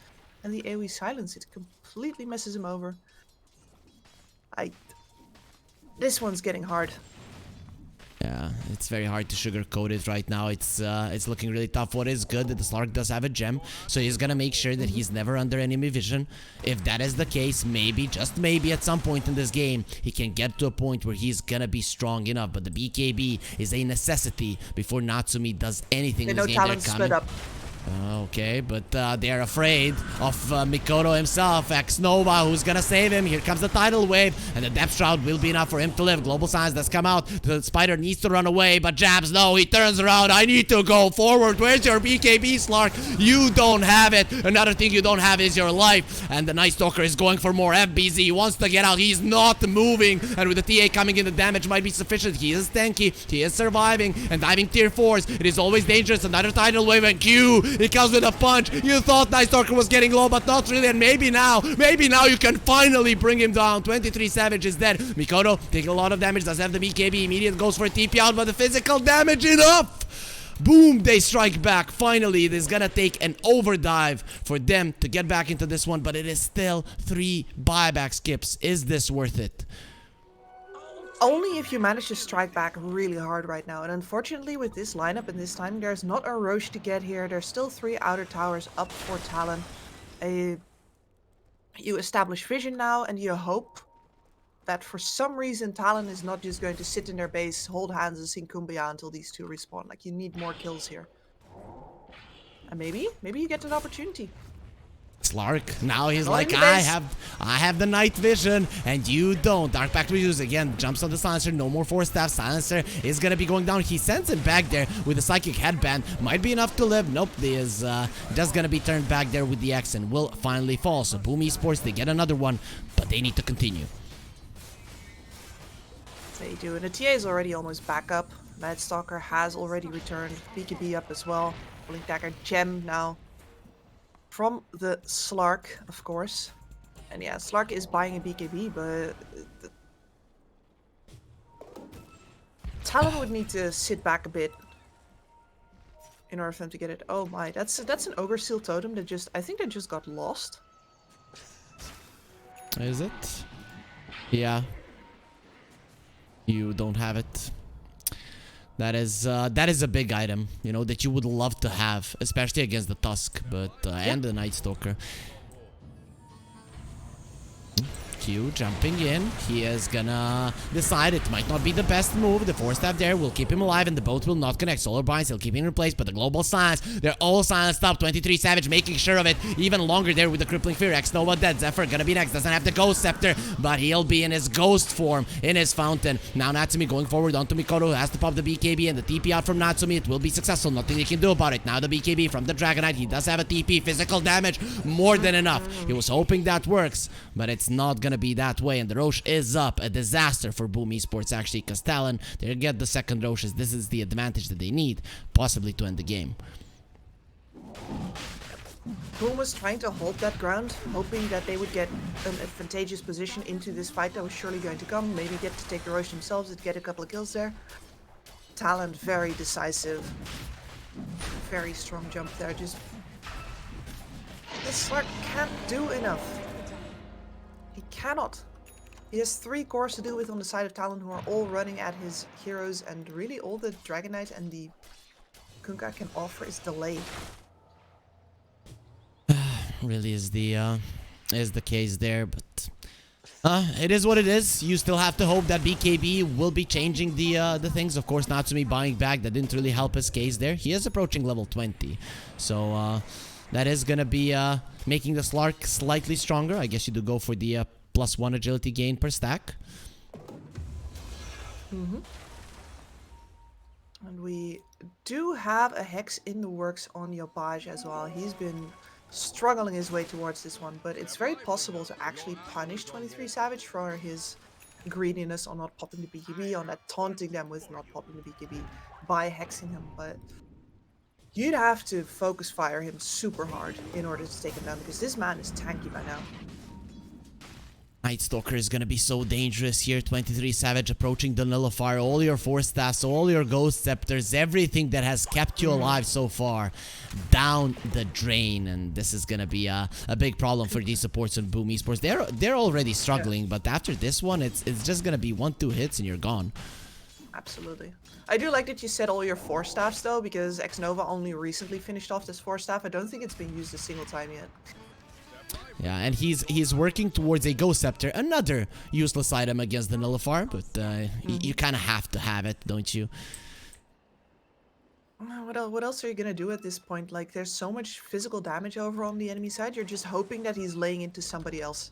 And the AoE silence, it completely messes him over. This one's getting hard. Yeah, it's very hard to sugarcoat it right now. It's looking really tough. What is good that the Slark does have a gem, so he's gonna make sure that he's never under enemy vision. If that is the case, maybe, just maybe, at some point in this game, he can get to a point where he's gonna be strong enough. But the BKB is a necessity before Natsumi does anything in this game. Talon split up. Okay, but they are afraid of Mikoto himself, X-Nova, who's gonna save him. Here comes the tidal wave, and the Depth Shroud will be enough for him to live. Global Science does come out. The Spider needs to run away, but Jabs, no, he turns around. I need to go forward. Where's your BKB, Slark? You don't have it. Another thing you don't have is your life. And the Night Stalker is going for more. FBZ, he wants to get out. He's not moving, and with the TA coming in, the damage might be sufficient. He is tanky. He is surviving and diving tier 4s. It is always dangerous. Another tidal wave, and Q, he comes with a punch. You thought Night Stalker was getting low, but not really, and maybe now you can finally bring him down. 23 Savage is dead. Mikoto taking a lot of damage, does have the BKB. Immediate goes for a TP out, but the physical damage enough. Boom, they strike back. Finally, it is gonna take an overdive for them to get back into this one, but it is still 3 buybacks, Kips. Is this worth it? Only if you manage to strike back really hard right now. And unfortunately, with this lineup and this time, there's not a Roche to get here. There's still 3 outer towers up for Talon. You establish vision now, and you hope that for some reason Talon is not just going to sit in their base, hold hands, and sing Kumbaya until these 2 respawn. Like, you need more kills here. And maybe you get an opportunity. Slark, now he's like, I have the night vision, and you don't. Dark Pact reuse again, jumps on the Silencer, no more 4 staff. Silencer is gonna be going down. He sends him back there with the Psychic Headband. Might be enough to live. Nope, he is just gonna be turned back there with the X and will finally fall. So Boom Esports, they get another one, but they need to continue. They do, and the TA is already almost back up. Night Stalker has already returned. BKB up as well. Blink Dagger gem now. From the Slark, of course. And yeah, Slark is buying a BKB, but Talon would need to sit back a bit in order for them to get it. Oh my, that's an Ogre Seal Totem that I think that just got lost. Is it? Yeah. You don't have it. That is a big item, you know, that you would love to have, especially against the Tusk, but and the Night Stalker. Q jumping in. He is gonna decide it might not be the best move. The 4 staff there will keep him alive, and the boat will not connect. Solar Binds, he'll keep him in place, but the Global Silence, they're all silenced up. 23 Savage making sure of it. Even longer there with the Crippling Fear. X-Nova dead. Zephyr gonna be next. Doesn't have the Ghost Scepter, but he'll be in his Ghost form, in his Fountain. Now Natsumi going forward onto Mikoto, who has to pop the BKB, and the TP out from Natsumi. It will be successful. Nothing he can do about it. Now the BKB from the Dragonite. He does have a TP. Physical damage, more than enough. He was hoping that works, but it's not gonna be that way, and the Roche is up. A disaster for Boom Esports, actually, because Talon, they get the second Roches. This is the advantage that they need, possibly to end the game. Boom was trying to hold that ground, hoping that they would get an advantageous position into this fight that was surely going to come. Maybe get to take the Roche themselves and get a couple of kills there. Talon, very decisive. Very strong jump there. Just... this Slark can't do enough. He cannot. He has 3 cores to deal with on the side of Talon, who are all running at his heroes, and really all the Dragonite and the Kunkka can offer is delay. Really is the case there, but it is what it is. You still have to hope that BKB will be changing the things. Of course, Natsumi buying back, that didn't really help his case there. He is approaching level 20, so that is gonna be making the Slark slightly stronger. I guess you do go for the +1 agility gain per stack. Mm-hmm. And we do have a Hex in the works on Yopaj as well. He's been struggling his way towards this one, but it's very possible to actually punish 23 Savage for his greediness on not popping the BKB, on that taunting them with not popping the BKB by hexing him. But you'd have to focus fire him super hard in order to take him down, because this man is tanky by now. Night Stalker is gonna be so dangerous here. 23 Savage approaching the Nullifier. All your Force Staffs, all your Ghost Scepters, everything that has kept you alive so far, down the drain. And this is gonna be a big problem for these supports on Boom Esports. They're already struggling, but after this one, it's just gonna be 1-2 hits and you're gone. Absolutely. I do like that you said all your Force Staffs though, because Xnova only recently finished off this Force Staff. I don't think it's been used a single time yet. Yeah, and he's working towards a Ghost Scepter, another useless item against the Nullifier, but you kind of have to have it, don't you? What else are you gonna do at this point? Like, there's so much physical damage over on the enemy side. You're just hoping that he's laying into somebody else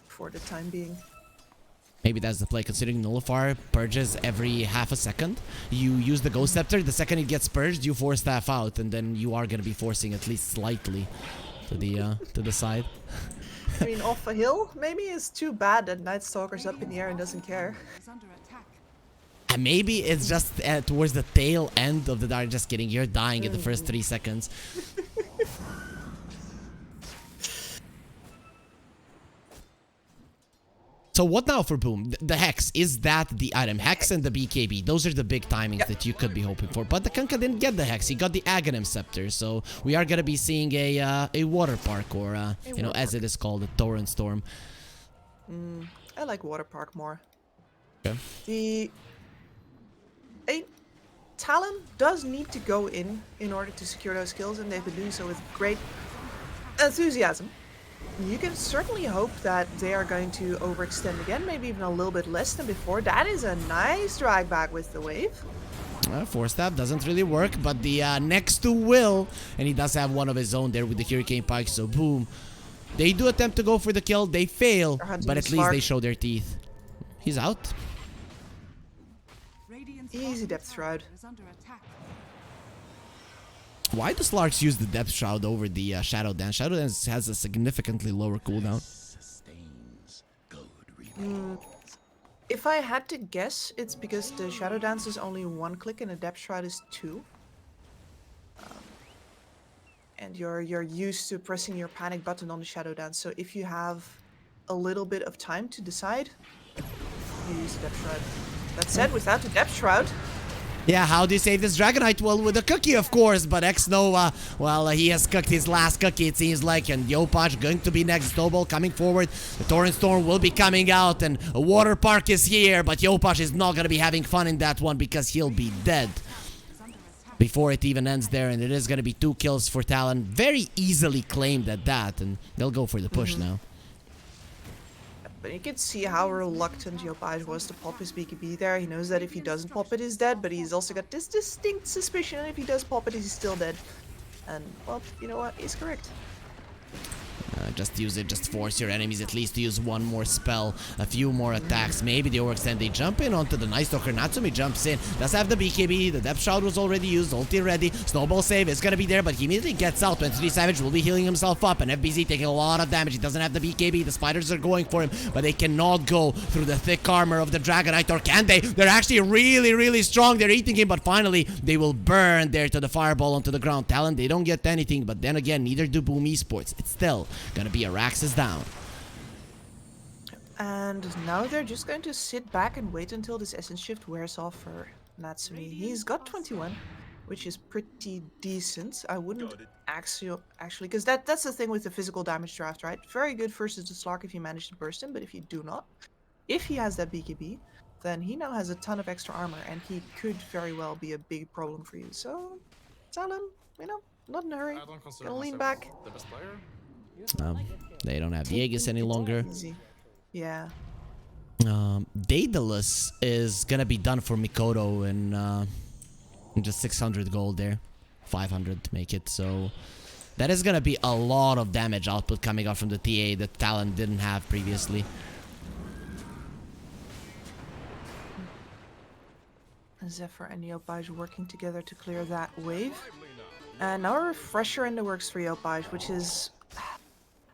for the time being. Maybe that's the play, considering Nullifier purges every half a second. You use the Ghost Scepter, the second it gets purged, you Force Staff out, and then you are going to be forcing at least slightly to the side. I mean, off a hill, maybe it's too bad that Night Stalker's up in the air and doesn't care. And maybe it's just towards the tail end of the Dark. Just kidding, you're dying in the first 3 seconds. So what now for Boom? The Hex, is that the item? Hex and the BKB, those are the big timings that you could be hoping for. But the Kunkka didn't get the Hex, he got the Aghanim Scepter. So we are gonna be seeing a Water Park, or you know, as it is called, a Torrent Storm. I like Water Park more. Okay. Talon does need to go in order to secure those kills, and they've been doing so with great enthusiasm. You can certainly hope that they are going to overextend again, maybe even a little bit less than before. That is a nice drag back with the wave. Force Staff doesn't really work, but the next two will. And he does have one of his own there with the Hurricane Pike, so Boom. They do attempt to go for the kill, they fail, but at least they show their teeth. He's out. Easy Depth Shroud. Why do Slarks use the Depth Shroud over the Shadow Dance? Shadow Dance has a significantly lower cooldown. If I had to guess, it's because the Shadow Dance is only 1 click and the Depth Shroud is 2. And you're used to pressing your panic button on the Shadow Dance, so if you have a little bit of time to decide, you use the Depth Shroud. That said, without the Depth Shroud... Yeah, how do you save this Dragonite? Well, with a cookie, of course, but Xnova, well, he has cooked his last cookie, it seems like, and Yopaj going to be next. Snowball coming forward, the Torrent Storm will be coming out, and a Water Park is here, but Yopaj is not going to be having fun in that one because he'll be dead before it even ends there, and it is going to be 2 kills for Talon. Very easily claimed at that, and they'll go for the push now. But you can see how reluctant Yopaj was to pop his BKB there. He knows that if he doesn't pop it, he's dead, but he's also got this distinct suspicion that if he does pop it, he's still dead. And, well, you know what? He's correct. Just use it, just force your enemies at least to use one more spell, a few more attacks, maybe they overextend. They jump in onto the Night Stalker. Natsumi jumps in, does have the BKB, the Depth Shroud was already used, ulti ready, Snowball save is gonna be there, but he immediately gets out. 23 Savage will be healing himself up, and FBZ taking a lot of damage. He doesn't have the BKB, the spiders are going for him, but they cannot go through the thick armor of the Dragonite, or can they? They're actually really strong, they're eating him, but finally they will burn there to the fireball onto the ground. Talon, they don't get anything, but then again, neither do Boom Esports. It's still gonna be a Raxus down. And now they're just going to sit back and wait until this Essence Shift wears off for Natsumi. He's got 21, which is pretty decent. I wouldn't actually, because that's the thing with the physical damage draft, right? Very good versus the Slark if you manage to burst him, but if you do not, if he has that BKB, then he now has a ton of extra armor, and he could very well be a big problem for you. So, Talon, you know, not in a hurry. Gonna lean back. The best player. They don't have the Aegis any longer. Easy. Yeah. Daedalus is gonna be done for Mikoto in just 600 gold there. 500 to make it, so that is gonna be a lot of damage output coming out from the TA that Talon didn't have previously. Zephyr and Yopaj working together to clear that wave. And now a refresher in the works for Yopaj, which is...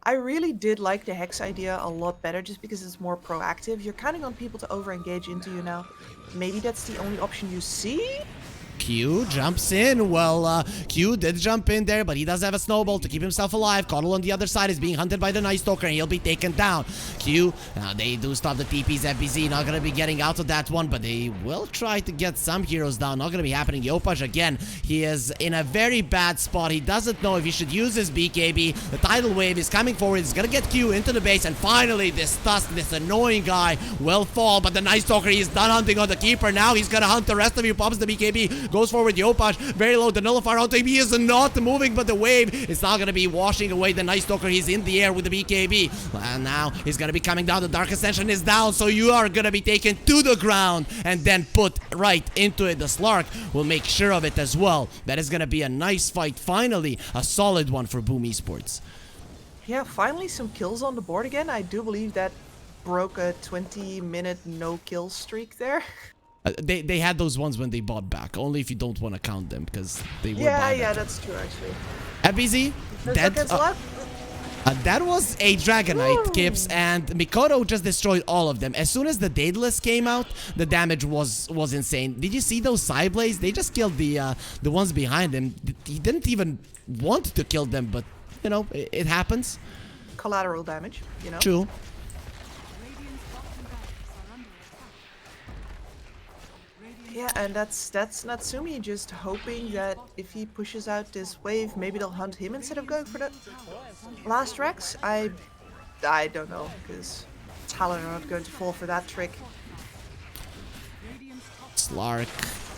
I really did like the Hex idea a lot better just because it's more proactive. You're counting on people to over-engage into you now. Maybe that's the only option you see? Q jumps in. Well, Q did jump in there, but he does have a snowball to keep himself alive. Coddle on the other side is being hunted by the Night Stalker, and he'll be taken down. Q, they do stop the TPs. FBZ not going to be getting out of that one, but they will try to get some heroes down. Not going to be happening. Yopaj, again, he is in a very bad spot. He doesn't know if he should use his BKB. The tidal wave is coming forward. He's going to get Q into the base, and finally, this Tusk, this annoying guy, will fall, but the Night Stalker, he's done hunting on the Keeper. Now he's going to hunt the rest of you. Pops the BKB. Goes forward, Yopaj, very low, the nullifier on him. He is not moving, but the wave is not going to be washing away the Night Stalker. He's in the air with the BKB. And now he's going to be coming down. The Dark Ascension is down, so you are going to be taken to the ground and then put right into it. The Slark will make sure of it as well. That is going to be a nice fight. Finally, a solid one for Boom Esports. Yeah, finally some kills on the board again. I do believe that broke a 20-minute no-kill streak there. They had those ones when they bought back, only if you don't want to count them, because they were Yeah, that's true, actually. FBZ, that was a Dragonite, Kips, and Mikoto just destroyed all of them. As soon as the Daedalus came out, the damage was insane. Did you see those Psyblades? They just killed the ones behind him. He didn't even want to kill them, but, you know, it happens. Collateral damage, you know? True. Yeah, and that's Natsumi just hoping that if he pushes out this wave, maybe they'll hunt him instead of going for the last Rex. I don't know, because Talon are not going to fall for that trick. Slark,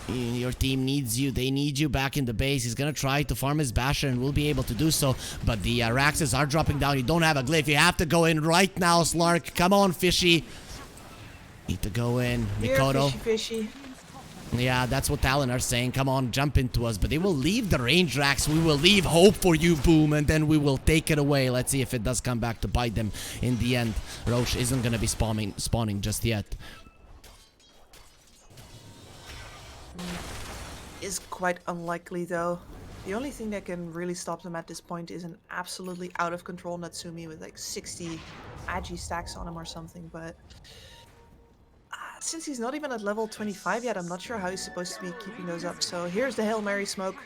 your team needs you. They need you back in the base. He's gonna try to farm his Basher and will be able to do so. But the Raxes are dropping down. You don't have a glyph. You have to go in right now, Slark. Come on, Fishy. Need to go in. Mikoto. Here, fishy. Yeah, that's what Talon are saying. Come on, jump into us. But they will leave the range racks. We will leave hope for you, Boom, and then we will take it away. Let's see if it does come back to bite them in the end. Roche isn't going to be spawning just yet. Is quite unlikely, though. The only thing that can really stop them at this point is an absolutely out of control Natsumi with like 60 Agi stacks on him or something, but... since he's not even at level 25 yet, I'm not sure how he's supposed to be keeping those up. So here's the Hail Mary smoke.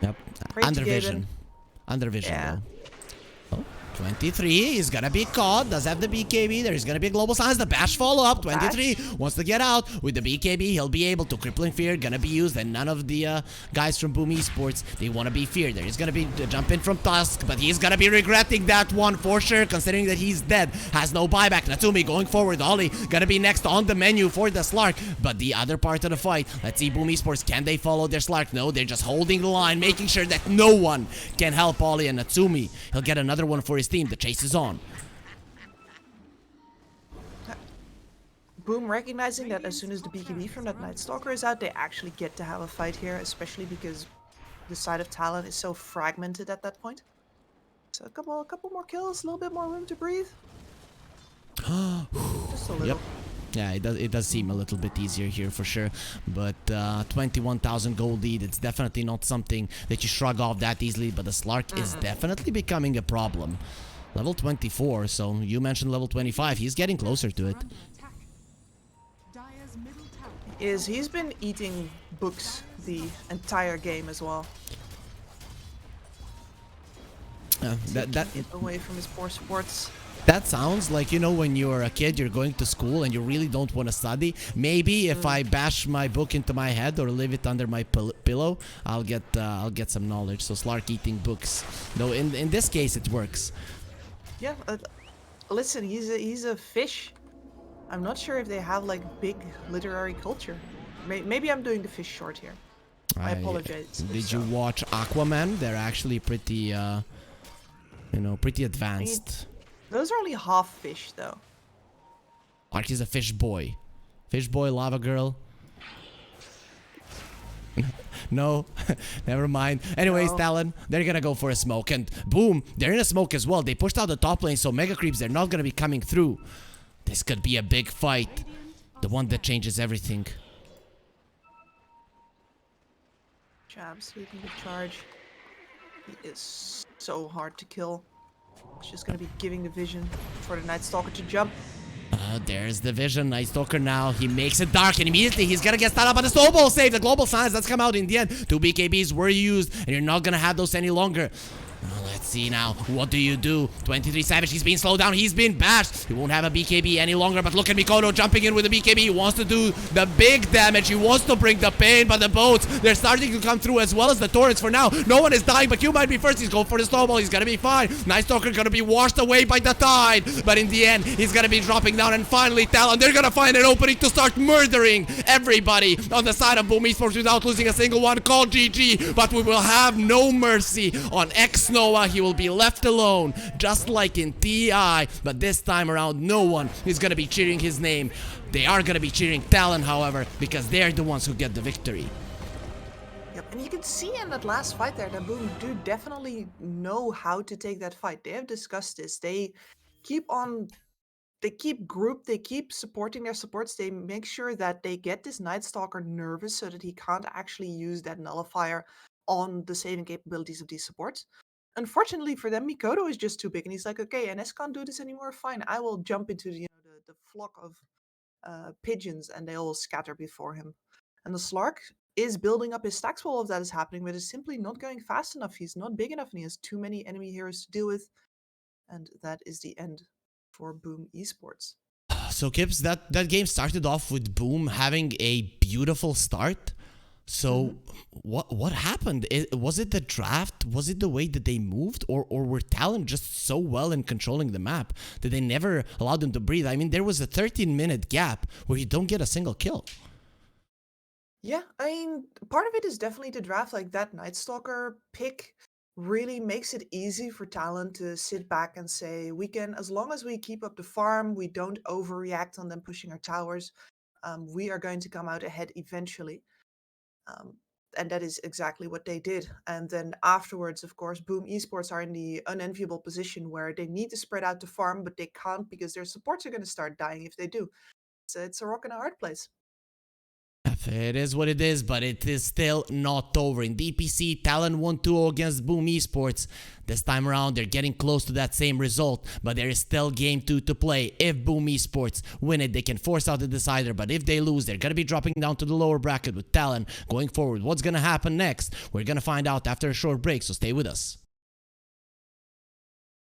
Yep. Under vision. Under vision, yeah. though. Oh, 23. He's gonna be caught. Does have the BKB. There's gonna be a global silence. The bash follow up. 23 wants to get out with the BKB. He'll be able to. Crippling Fear gonna be used, and none of the guys from Boom Esports, they want to be feared. There is gonna be the jump in from Tusk, but he's gonna be regretting that one for sure, considering that he's dead. Has no buyback. Natsumi going forward. Ollie gonna be next on the menu for the Slark, but the other part of the fight. Let's see Boom Esports. Can they follow their Slark? No, they're just holding the line, making sure that no one can help Ollie and Natsumi. He'll get another one for his team. The chase is on. Boom recognizing that as soon as the BKB from that Night Stalker is out, they actually get to have a fight here, especially because the side of Talon is so fragmented at that point. So a couple more kills, a little bit more room to breathe. Just a little. Yep. Yeah, it does seem a little bit easier here for sure, but 21,000 gold lead, it's definitely not something that you shrug off that easily, but the Slark is definitely becoming a problem. Level 24, so you mentioned level 25, he's getting closer to it. He's been eating books the entire game as well. That away from his poor sports. That sounds like, you know, when you're a kid, you're going to school and you really don't want to study. Maybe if I bash my book into my head or leave it under my pillow, I'll get some knowledge. So Slark eating books, though in this case it works. Yeah, listen, he's a fish. I'm not sure if they have like big literary culture. Maybe I'm doing the fish short here. I apologize. Did you watch Aquaman? They're actually pretty, pretty advanced. Those are only half fish, though. Ark is a fish boy. Fish boy, lava girl. No, never mind. Anyways, Talon, they're gonna go for a smoke. And boom, they're in a smoke as well. They pushed out the top lane, so Mega Creeps, they're not gonna be coming through. This could be a big fight. The one that changes everything. Absolutely the charge. He is so hard to kill. It's just gonna be giving the vision for the Night Stalker to jump. There's the vision. Night Stalker now. He makes it dark and immediately he's gonna get started by the snowball save. The global signs, let's come out in the end. 2 BKBs were used and you're not gonna have those any longer. Let's see now. What do you do? 23 Savage. He's being slowed down. He's been bashed. He won't have a BKB any longer. But look at Mikoto jumping in with a BKB. He wants to do the big damage. He wants to bring the pain. But the boats, they're starting to come through as well as the torrents for now. No one is dying. But Q might be first. He's going for the snowball. He's going to be fine. Night Stalker going to be washed away by the tide. But in the end, he's going to be dropping down. And finally, Talon, they're going to find an opening to start murdering everybody on the side of Boom Esports without losing a single one. Call GG. But we will have no mercy on X-Noah. He will be left alone, just like in TI, but this time around, no one is gonna be cheering his name. They are gonna be cheering Talon, however, because they're the ones who get the victory. Yep, and you can see in that last fight there that Boom do definitely know how to take that fight. They have discussed this. They keep grouped, they keep supporting their supports. They make sure that they get this Night Stalker nervous so that he can't actually use that nullifier on the saving capabilities of these supports. Unfortunately for them, Mikoto is just too big, and he's like, okay, NS can't do this anymore. Fine, I will jump into the flock of pigeons, and they all scatter before him. And the Slark is building up his stacks while all of that is happening, but is simply not going fast enough. He's not big enough, and he has too many enemy heroes to deal with. And that is the end for Boom Esports. So Kips, that game started off with Boom having a beautiful start. So what happened? Was it the draft? Was it the way that they moved? Or were Talon just so well in controlling the map that they never allowed them to breathe? I mean, there was a 13-minute gap where you don't get a single kill. Yeah, I mean, part of it is definitely the draft. Like, that Night Stalker pick really makes it easy for Talon to sit back and say, we can, as long as we keep up the farm, we don't overreact on them pushing our towers, we are going to come out ahead eventually. And that is exactly what they did. And then afterwards, of course, Boom Esports are in the unenviable position where they need to spread out the farm, but they can't because their supports are going to start dying if they do. So it's a rock and a hard place. It is what it is, but it is still not over. In DPC, Talon won 2-0 against Boom Esports. This time around, they're getting close to that same result, but there is still game 2 to play. If Boom Esports win it, they can force out the decider, but if they lose, they're going to be dropping down to the lower bracket with Talon going forward. What's going to happen next? We're going to find out after a short break, so stay with us.